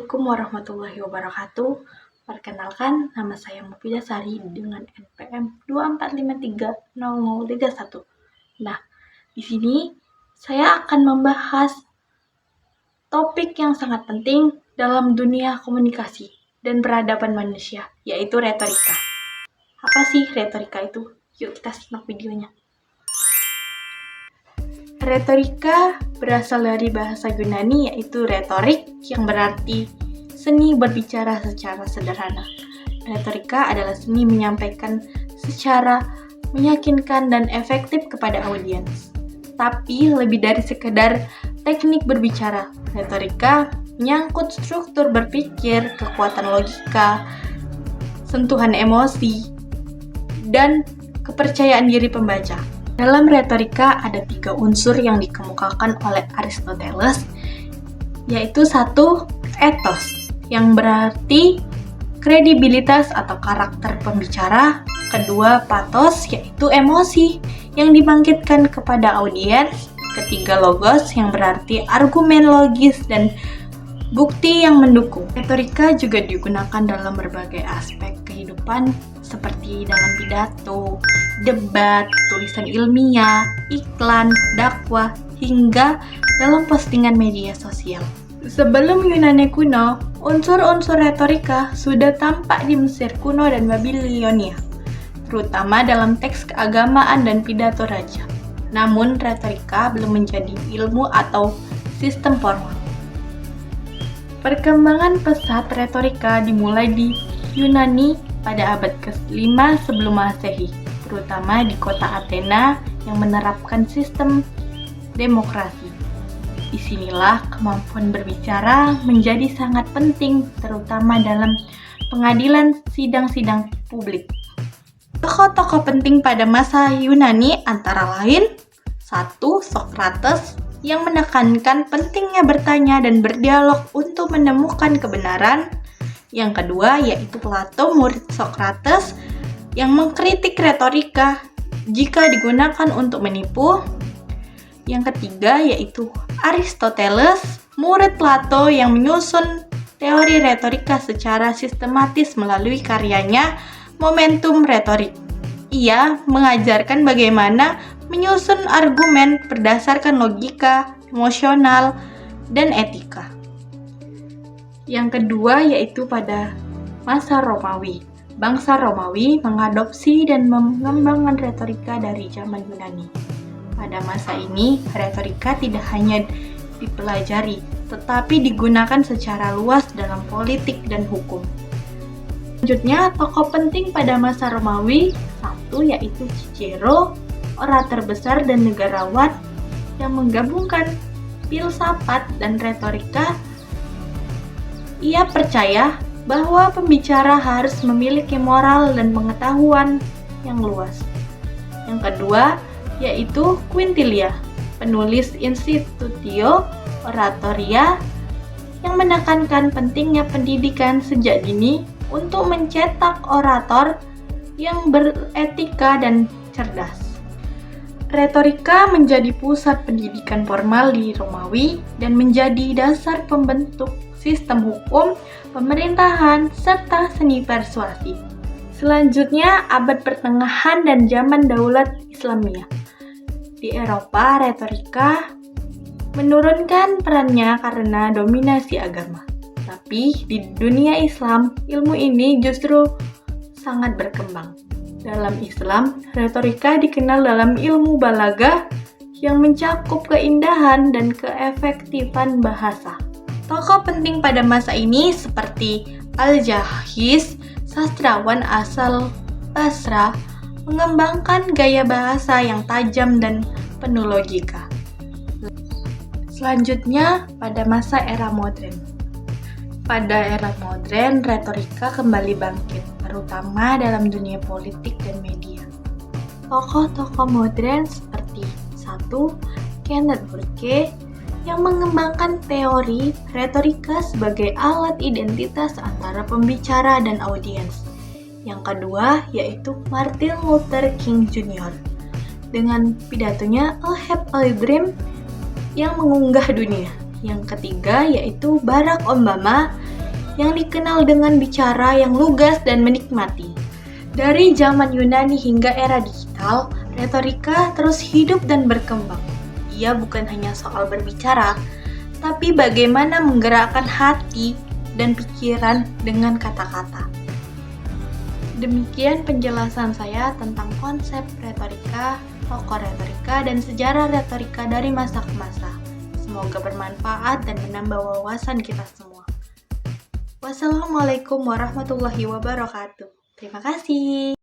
Assalamualaikum warahmatullahi wabarakatuh. Perkenalkan, nama saya Mufidah Sari dengan NPM 24530031. Nah, di sini saya akan membahas topik yang sangat penting dalam dunia komunikasi dan peradaban manusia, yaitu retorika. Apa sih retorika itu? Yuk kita simak videonya. Retorika berasal dari bahasa Yunani yaitu retorik yang berarti seni berbicara secara sederhana. Retorika adalah seni menyampaikan secara meyakinkan dan efektif kepada audiens. Tapi lebih dari sekedar teknik berbicara, retorika menyangkut struktur berpikir, kekuatan logika, sentuhan emosi, dan kepercayaan diri pembaca. Dalam retorika ada 3 unsur yang dikemukakan oleh Aristoteles, yaitu 1. Ethos, yang berarti kredibilitas atau karakter pembicara. 2. Pathos, yaitu emosi yang dibangkitkan kepada audiens. 3. Logos, yang berarti argumen logis dan bukti yang mendukung. Retorika juga digunakan dalam berbagai aspek kehidupan seperti dalam pidato, debat, tulisan ilmiah, iklan, dakwah, hingga dalam postingan media sosial. Sebelum Yunani kuno, unsur-unsur retorika sudah tampak di Mesir kuno dan Babilonia, terutama dalam teks keagamaan dan pidato raja. Namun, retorika belum menjadi ilmu atau sistem formal. Perkembangan pesat retorika dimulai di Yunani pada abad ke-5 sebelum Masehi, terutama di kota Athena yang menerapkan sistem demokrasi. Disinilah kemampuan berbicara menjadi sangat penting, terutama dalam pengadilan sidang-sidang publik. Tokoh-tokoh penting pada masa Yunani antara lain 1. Socrates yang menekankan pentingnya bertanya dan berdialog untuk menemukan kebenaran. Yang kedua yaitu Plato, murid Socrates, yang mengkritik retorika jika digunakan untuk menipu. Yang ketiga yaitu Aristoteles, murid Plato, yang menyusun teori retorika secara sistematis melalui karyanya Momentum Retorik. Ia mengajarkan bagaimana menyusun argumen berdasarkan logika, emosional, dan etika. Yang kedua yaitu pada masa Romawi. Bangsa Romawi mengadopsi dan mengembangkan retorika dari zaman Yunani. Pada masa ini, retorika tidak hanya dipelajari, tetapi digunakan secara luas dalam politik dan hukum. Selanjutnya, tokoh penting pada masa Romawi 1 yaitu Cicero, orator besar dan negarawan yang menggabungkan filsafat dan retorika. Ia percaya bahwa pembicara harus memiliki moral dan pengetahuan yang luas. Yang kedua yaitu Quintilian, penulis Institutio Oratoria, yang menekankan pentingnya pendidikan sejak dini untuk mencetak orator yang beretika dan cerdas. Retorika menjadi pusat pendidikan formal di Romawi dan menjadi dasar pembentuk sistem hukum, pemerintahan, serta seni persuasi. Selanjutnya, abad pertengahan dan zaman Daulat Islamiyah. Di Eropa, retorika menurunkan perannya karena dominasi agama. Tapi di dunia Islam, ilmu ini justru sangat berkembang. Dalam Islam, retorika dikenal dalam ilmu balaghah yang mencakup keindahan dan keefektifan bahasa. Tokoh penting pada masa ini seperti Al-Jahiz, sastrawan asal Basra, mengembangkan gaya bahasa yang tajam dan penuh logika. Selanjutnya, pada masa era modern. Pada era modern, retorika kembali bangkit, terutama dalam dunia politik dan media. Tokoh-tokoh modern seperti 1. Kenneth Burke, yang mengembangkan teori retorika sebagai alat identitas antara pembicara dan audiens. Yang kedua yaitu Martin Luther King Jr. dengan pidatonya I Have a Dream yang mengunggah dunia. Yang ketiga yaitu Barack Obama yang dikenal dengan bicara yang lugas dan menikmati. Dari zaman Yunani hingga era digital, retorika terus hidup dan berkembang. Ia bukan hanya soal berbicara, tapi bagaimana menggerakkan hati dan pikiran dengan kata-kata. Demikian penjelasan saya tentang konsep retorika, tokoh retorika, dan sejarah retorika dari masa ke masa. Semoga bermanfaat dan menambah wawasan kita semua. Wassalamualaikum warahmatullahi wabarakatuh. Terima kasih.